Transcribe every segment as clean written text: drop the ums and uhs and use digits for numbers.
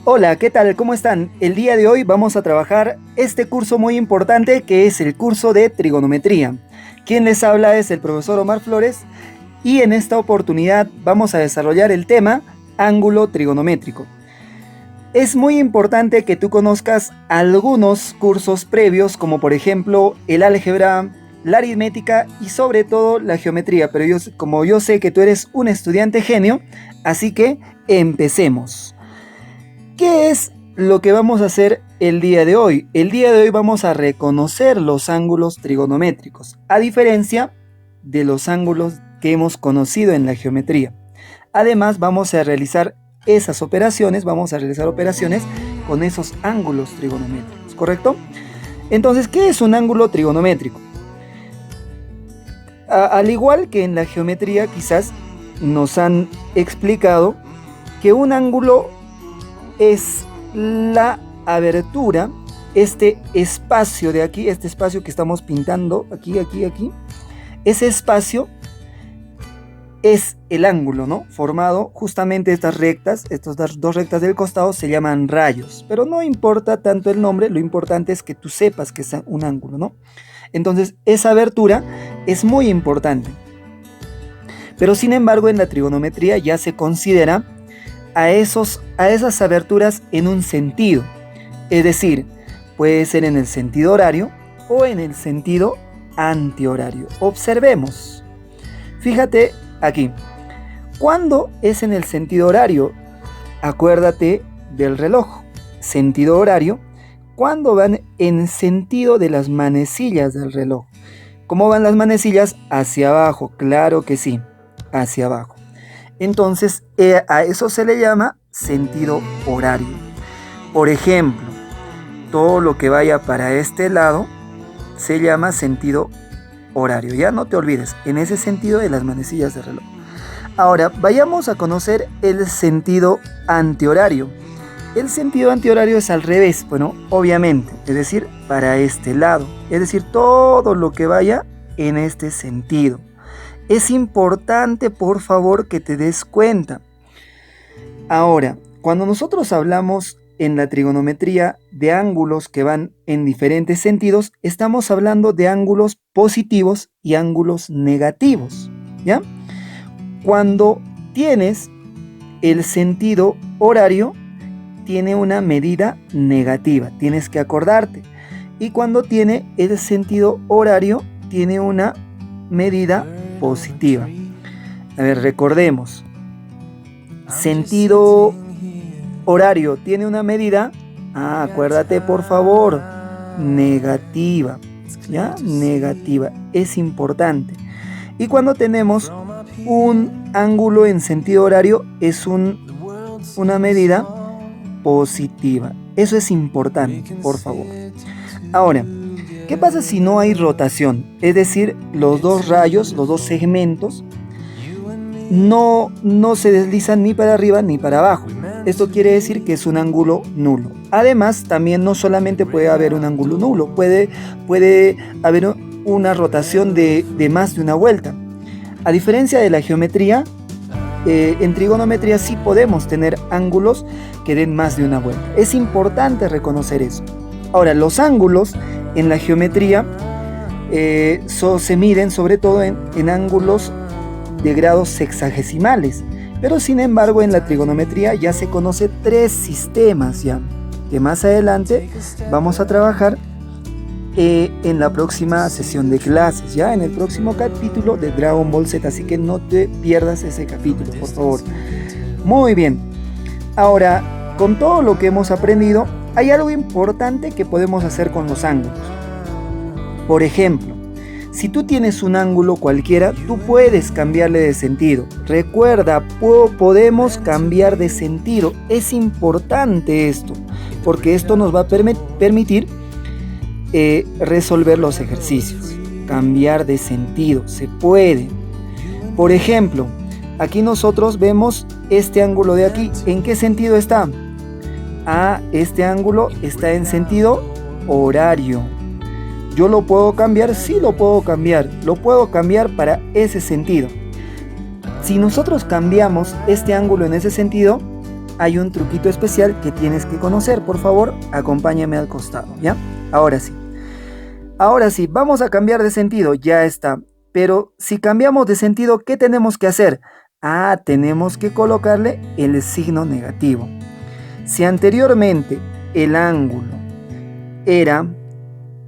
Hola, ¿qué tal? ¿Cómo están? El día de hoy vamos a trabajar este curso muy importante que es el curso de trigonometría. Quien les habla es el profesor Omar Flores y en esta oportunidad vamos a desarrollar el tema ángulo trigonométrico. Es muy importante que tú conozcas algunos cursos previos como por ejemplo el álgebra, la aritmética y sobre todo la geometría, pero como yo sé que tú eres un estudiante genio, así que empecemos. ¿Qué es lo que vamos a hacer el día de hoy? El día de hoy vamos a reconocer los ángulos trigonométricos, a diferencia de los ángulos que hemos conocido en la geometría. Además, vamos a realizar operaciones con esos ángulos trigonométricos, ¿correcto? Entonces, ¿qué es un ángulo trigonométrico? Al igual que en la geometría, quizás nos han explicado que un ángulo es la abertura, este espacio de aquí, este espacio que estamos pintando, aquí, ese espacio es el ángulo, ¿no? Formado justamente estas dos rectas del costado se llaman rayos, pero no importa tanto el nombre, lo importante es que tú sepas que es un ángulo, ¿no? Entonces, esa abertura es muy importante. Pero sin embargo, en la trigonometría ya se considera a esas aberturas en un sentido, es decir, puede ser en el sentido horario o en el sentido antihorario. Observemos, fíjate aquí, ¿cuándo es en el sentido horario? Acuérdate del reloj, sentido horario, ¿cuándo van en sentido de las manecillas del reloj? ¿Cómo van las manecillas? Hacia abajo, claro que sí, hacia abajo. Entonces, a eso se le llama sentido horario. Por ejemplo, todo lo que vaya para este lado se llama sentido horario. Ya no te olvides, en ese sentido de las manecillas de reloj. Ahora, vayamos a conocer el sentido antihorario. El sentido antihorario es al revés, bueno, obviamente, es decir, para este lado. Es decir, todo lo que vaya en este sentido. Es importante, por favor, que te des cuenta. Ahora, cuando nosotros hablamos en la trigonometría de ángulos que van en diferentes sentidos, estamos hablando de ángulos positivos y ángulos negativos, ¿ya? Cuando tienes el sentido horario, tiene una medida negativa, tienes que acordarte. Y cuando tiene el sentido horario, tiene una medida positiva. A ver, recordemos. Sentido horario tiene una medida, acuérdate por favor, negativa. ¿Ya? Negativa. Es importante. Y cuando tenemos un ángulo en sentido horario, es una medida positiva. Eso es importante, por favor. Ahora, ¿qué pasa si no hay rotación? Es decir, los dos rayos, los dos segmentos, no se deslizan ni para arriba ni para abajo. Esto quiere decir que es un ángulo nulo. Además, también no solamente puede haber un ángulo nulo, puede haber una rotación de más de una vuelta. A diferencia de la geometría, en trigonometría sí podemos tener ángulos que den más de una vuelta. Es importante reconocer eso. Ahora, los ángulos en la geometría se miden sobre todo en ángulos de grados sexagesimales, pero sin embargo en la trigonometría ya se conoce 3 sistemas ya, que más adelante vamos a trabajar en la próxima sesión de clases, ya en el próximo capítulo de Dragon Ball Z, así que no te pierdas ese capítulo, por favor. Muy bien, ahora con todo lo que hemos aprendido, hay algo importante que podemos hacer con los ángulos. Por ejemplo, si tú tienes un ángulo cualquiera, tú puedes cambiarle de sentido. Recuerda, podemos cambiar de sentido. Es importante esto, porque esto nos va a permitir resolver los ejercicios. Cambiar de sentido, se puede. Por ejemplo, aquí nosotros vemos este ángulo de aquí. ¿En qué sentido está? Este ángulo está en sentido horario. ¿Yo lo puedo cambiar? Sí, lo puedo cambiar. Lo puedo cambiar para ese sentido. Si nosotros cambiamos este ángulo en ese sentido, hay un truquito especial que tienes que conocer. Por favor, acompáñame al costado, ¿ya? Ahora sí. Ahora sí, vamos a cambiar de sentido, ya está. Pero si cambiamos de sentido, ¿qué tenemos que hacer? Tenemos que colocarle el signo negativo. Si anteriormente el ángulo era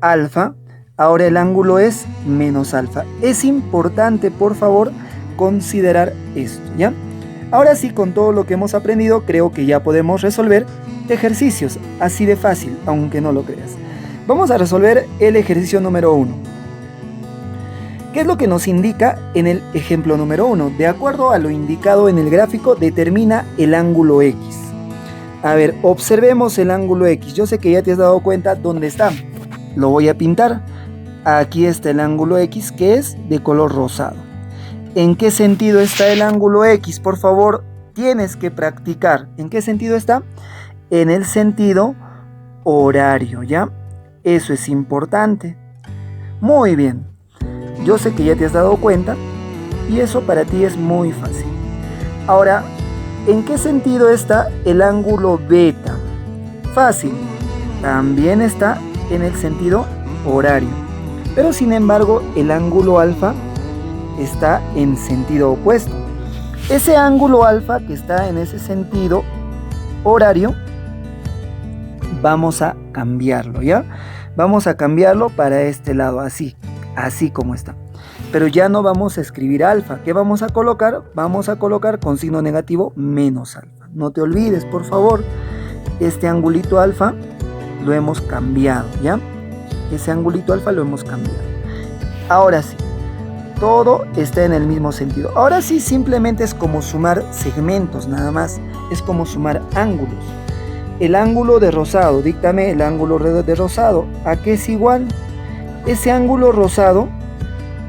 alfa, ahora el ángulo es menos alfa. Es importante, por favor, considerar esto, ¿ya? Ahora sí, con todo lo que hemos aprendido, creo que ya podemos resolver ejercicios, así de fácil, aunque no lo creas. Vamos a resolver el ejercicio número 1. ¿Qué es lo que nos indica en el ejemplo número 1? De acuerdo a lo indicado en el gráfico, determina el ángulo X. A ver, observemos el ángulo X. Yo sé que ya te has dado cuenta dónde está. Lo voy a pintar. Aquí está el ángulo X, que es de color rosado. ¿En qué sentido está el ángulo X? Por favor, tienes que practicar. ¿En qué sentido está? En el sentido horario, ¿ya? Eso es importante. Muy bien. Yo sé que ya te has dado cuenta y eso para ti es muy fácil. Ahora, ¿en qué sentido está el ángulo beta? Fácil. También está en el sentido horario. Pero sin embargo, el ángulo alfa está en sentido opuesto. Ese ángulo alfa que está en ese sentido horario, vamos a cambiarlo, ¿ya? Vamos a cambiarlo para este lado, así como está. Pero ya no vamos a escribir alfa. ¿Qué vamos a colocar? Vamos a colocar con signo negativo menos alfa. No te olvides, por favor. Este angulito alfa lo hemos cambiado, ¿ya? Ese angulito alfa lo hemos cambiado. Ahora sí, todo está en el mismo sentido. Ahora sí, simplemente es como sumar segmentos, nada más. Es como sumar ángulos. El ángulo de rosado, díctame el ángulo de rosado. ¿A qué es igual? Ese ángulo rosado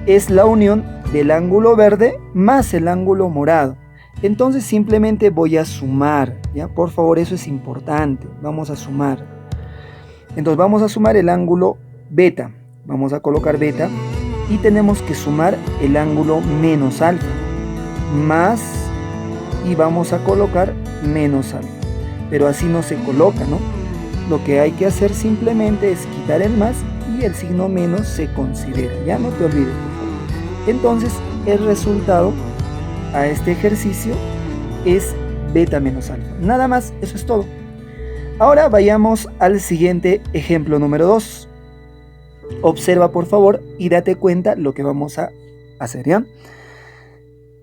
es la unión del ángulo verde más el ángulo morado. Entonces simplemente voy a sumar, ¿ya? Por favor, eso es importante. Vamos a sumar. Entonces vamos a sumar el ángulo beta. Vamos a colocar beta y tenemos que sumar el ángulo menos alfa. Más y vamos a colocar menos alfa. Pero así no se coloca, ¿no? Lo que hay que hacer simplemente es quitar el más y el signo menos se considera. Ya no te olvides, por favor. Entonces, el resultado a este ejercicio es beta menos alfa. Nada más, eso es todo. Ahora vayamos al siguiente ejemplo número 2. Observa, por favor, y date cuenta lo que vamos a hacer, ¿ya?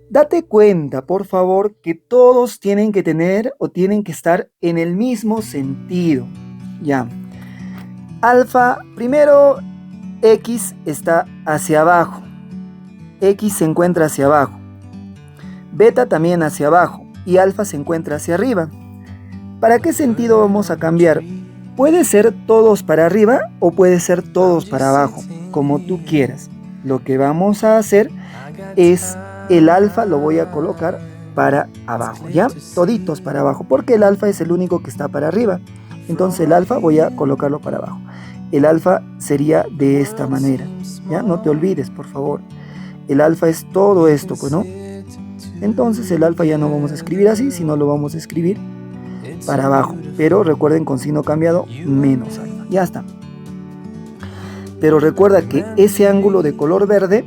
Date cuenta, por favor, que todos tienen que tener o tienen que estar en el mismo sentido. Ya. Alfa, primero, X está hacia abajo. X se encuentra hacia abajo. Beta también hacia abajo. Y alfa se encuentra hacia arriba. ¿Para qué sentido vamos a cambiar? Puede ser todos para arriba o puede ser todos para abajo, como tú quieras. Lo que vamos a hacer es el alfa lo voy a colocar para abajo, ¿ya? Toditos para abajo, porque el alfa es el único que está para arriba. Entonces el alfa voy a colocarlo para abajo. El alfa sería de esta manera, ¿ya? No te olvides, por favor. El alfa es todo esto, pues, ¿no? Entonces el alfa ya no vamos a escribir así, sino lo vamos a escribir para abajo. Pero recuerden con signo cambiado, menos alfa. Ya está. Pero recuerda que ese ángulo de color verde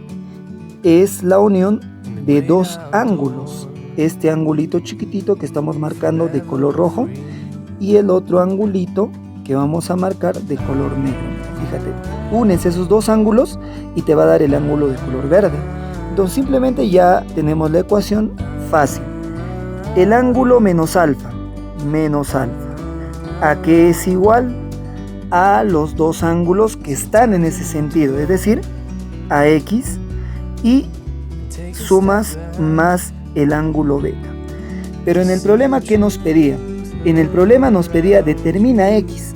es la unión de dos ángulos. Este angulito chiquitito que estamos marcando de color rojo y el otro angulito que vamos a marcar de color negro. Fíjate, unes esos dos ángulos y te va a dar el ángulo de color verde. Entonces simplemente ya tenemos la ecuación fácil. El ángulo menos alfa, ¿a qué es igual? A los dos ángulos que están en ese sentido, es decir, a X y sumas más el ángulo beta. Pero en el problema, ¿qué nos pedía? En el problema nos pedía determina X.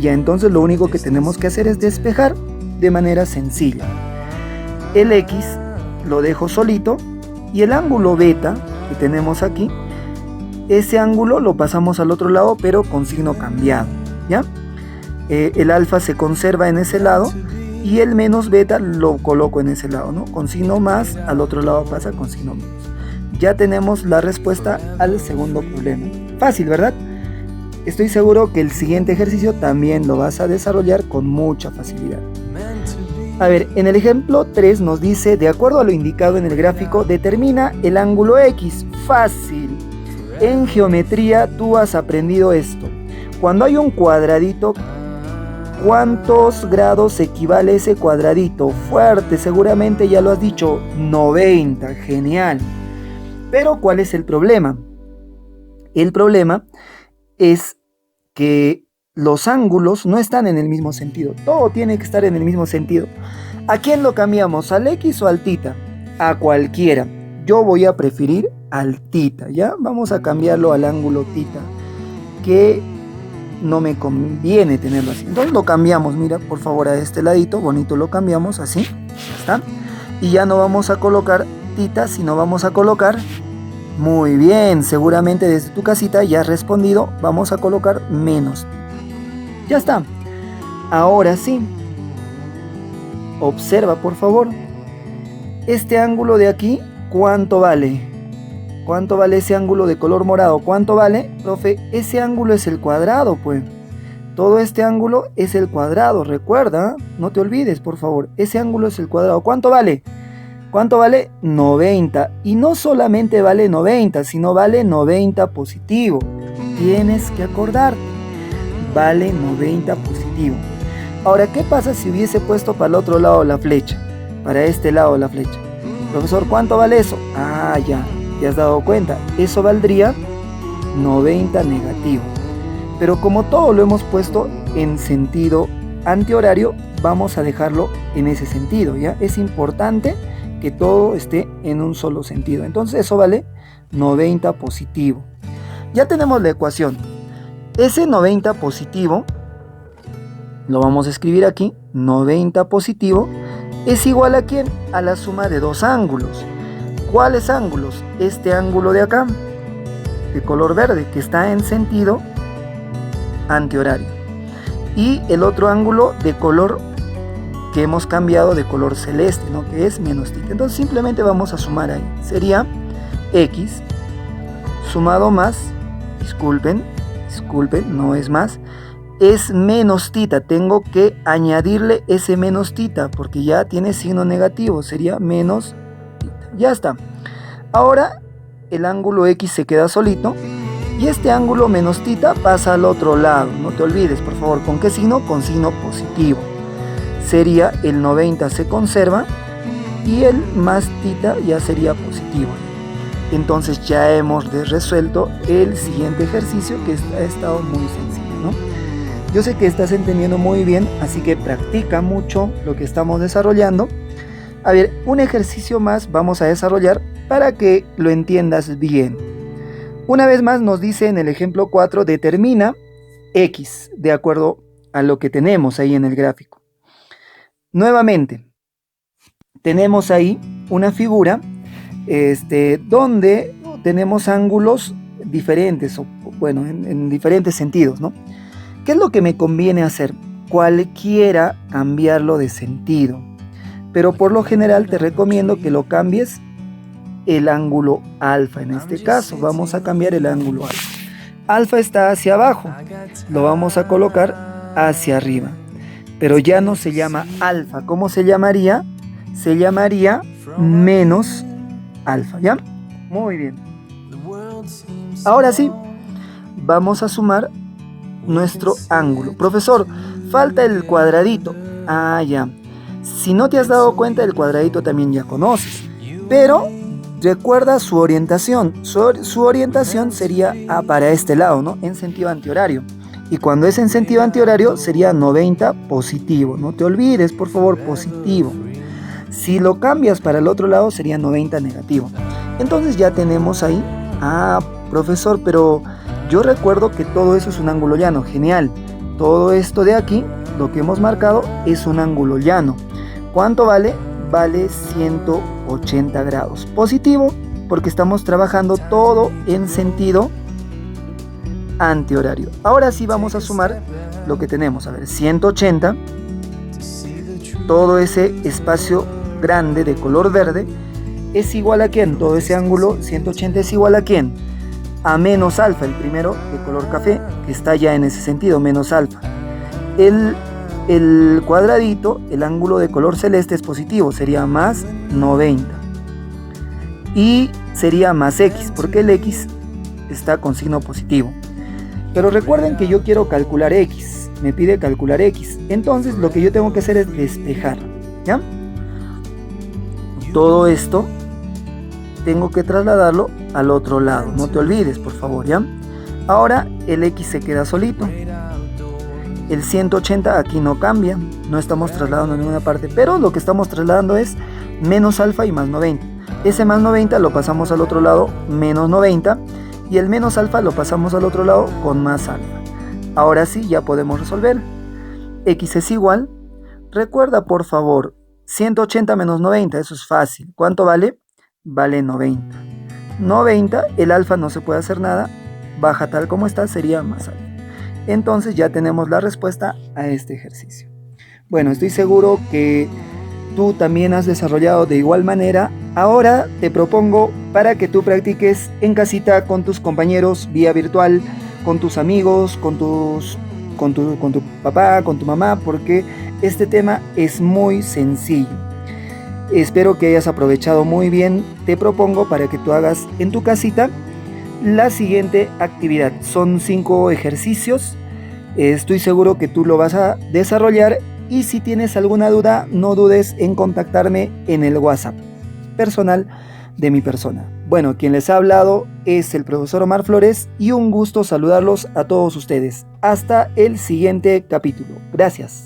Ya, entonces lo único que tenemos que hacer es despejar de manera sencilla. El X lo dejo solito y el ángulo beta que tenemos aquí, ese ángulo lo pasamos al otro lado pero con signo cambiado, ¿ya? El alfa se conserva en ese lado y el menos beta lo coloco en ese lado, ¿no? Con signo más, al otro lado pasa con signo menos. Ya tenemos la respuesta al segundo problema. Fácil, ¿verdad? Estoy seguro que el siguiente ejercicio también lo vas a desarrollar con mucha facilidad. A ver, en el ejemplo 3 nos dice, de acuerdo a lo indicado en el gráfico, determina el ángulo X. Fácil. En geometría tú has aprendido esto. Cuando hay un cuadradito, ¿cuántos grados equivale ese cuadradito? Fuerte, seguramente ya lo has dicho, 90. Genial. Pero ¿cuál es el problema? El problema es que los ángulos no están en el mismo sentido. Todo tiene que estar en el mismo sentido. ¿A quién lo cambiamos? ¿Al X o al tita? A cualquiera. Yo voy a preferir al tita, ¿ya? Vamos a cambiarlo al ángulo tita, que no me conviene tenerlo así. Entonces lo cambiamos, mira, por favor, a este ladito, bonito, lo cambiamos así. Ya está. Y ya no vamos a colocar tita, sino vamos a colocar... Muy bien, seguramente desde tu casita ya has respondido, vamos a colocar menos. Ya está. Ahora sí. Observa, por favor. Este ángulo de aquí, ¿cuánto vale? ¿Cuánto vale ese ángulo de color morado? ¿Cuánto vale? Profe, ese ángulo es el cuadrado, pues. Todo este ángulo es el cuadrado, recuerda, no te olvides, por favor. Ese ángulo es el cuadrado. ¿Cuánto vale? ¿Cuánto vale? 90. Y no solamente vale 90, sino vale 90 positivo. Tienes que acordarte. Vale 90 positivo. Ahora, ¿qué pasa si hubiese puesto para el otro lado la flecha? Para este lado la flecha. Profesor, ¿cuánto vale eso? Ah, ya. ¿Te has dado cuenta? Eso valdría 90 negativo. Pero como todo lo hemos puesto en sentido antihorario, vamos a dejarlo en ese sentido, ¿ya? Es importante que todo esté en un solo sentido. Entonces eso vale 90 positivo. Ya tenemos la ecuación. Ese 90 positivo, lo vamos a escribir aquí, 90 positivo, es igual a ¿quién? A la suma de dos ángulos. ¿Cuáles ángulos? Este ángulo de acá, de color verde, que está en sentido antihorario. Y el otro ángulo de color que hemos cambiado de color celeste, ¿no? Que es menos tita. Entonces simplemente vamos a sumar ahí. Sería X sumado más, disculpen, no es más, es menos tita. Tengo que añadirle ese menos tita porque ya tiene signo negativo. Sería menos tita. Ya está. Ahora el ángulo X se queda solito y este ángulo menos tita pasa al otro lado. No te olvides, por favor, ¿con qué signo? Con signo positivo. Sería el 90 se conserva y el más tita ya sería positivo. Entonces ya hemos resuelto el siguiente ejercicio, que ha estado muy sencillo, ¿no? Yo sé que estás entendiendo muy bien, así que practica mucho lo que estamos desarrollando. A ver, un ejercicio más vamos a desarrollar para que lo entiendas bien. Una vez más nos dice en el ejemplo 4, determina X de acuerdo a lo que tenemos ahí en el gráfico. Nuevamente, tenemos ahí una figura donde tenemos ángulos diferentes, o bueno, en diferentes sentidos, ¿no? ¿Qué es lo que me conviene hacer? Cualquiera cambiarlo de sentido, pero por lo general te recomiendo que lo cambies el ángulo alfa. En este caso vamos a cambiar el ángulo alfa. Alfa está hacia abajo, lo vamos a colocar hacia arriba. Pero ya no se llama alfa. ¿Cómo se llamaría? Se llamaría menos alfa, ¿ya? Muy bien. Ahora sí, vamos a sumar nuestro ángulo. Profesor, falta el cuadradito. Ah, ya. Si no te has dado cuenta, el cuadradito también ya conoces. Pero recuerda su orientación. Su orientación sería para este lado, ¿no? En sentido antihorario. Y cuando es en sentido antihorario sería 90 positivo. No te olvides, por favor, positivo. Si lo cambias para el otro lado sería 90 negativo. Entonces ya tenemos ahí. Ah, profesor, pero yo recuerdo que todo eso es un ángulo llano. Genial. Todo esto de aquí, lo que hemos marcado, es un ángulo llano. ¿Cuánto vale? Vale 180 grados. Positivo, porque estamos trabajando todo en sentido antihorario. Ahora sí vamos a sumar lo que tenemos. A ver, 180, todo ese espacio grande de color verde es igual a ¿quién? Todo ese ángulo 180 es igual a ¿quién? a menos alfa, el primero de color café, que está ya en ese sentido, menos alfa. El cuadradito, el ángulo de color celeste es positivo, sería más 90. Y sería más x, porque el x está con signo positivo. Pero recuerden que yo quiero calcular x, me pide calcular x. Entonces lo que yo tengo que hacer es despejar, ¿ya? Todo esto tengo que trasladarlo al otro lado, no te olvides, por favor, ¿ya? Ahora el x se queda solito. El 180 aquí no cambia, no estamos trasladando a ninguna parte, pero lo que estamos trasladando es menos alfa y más 90. Ese más 90 lo pasamos al otro lado, menos 90, y el menos alfa lo pasamos al otro lado con más alfa. Ahora sí, ya podemos resolver. X es igual, recuerda por favor, 180 menos 90, eso es fácil. ¿Cuánto vale? Vale 90. 90, el alfa no se puede hacer nada, baja tal como está, sería más alfa. Entonces ya tenemos la respuesta a este ejercicio. Bueno, estoy seguro que tú también has desarrollado de igual manera. Ahora te propongo para que tú practiques en casita con tus compañeros vía virtual, con tus amigos, con tu papá, con tu mamá, porque este tema es muy sencillo. Espero que hayas aprovechado muy bien. Te propongo para que tú hagas en tu casita la siguiente actividad. Son 5 ejercicios. Estoy seguro que tú lo vas a desarrollar, y si tienes alguna duda, no dudes en contactarme en el WhatsApp personal de mi persona. Bueno, quien les ha hablado es el profesor Omar Flores, y un gusto saludarlos a todos ustedes. Hasta el siguiente capítulo. Gracias.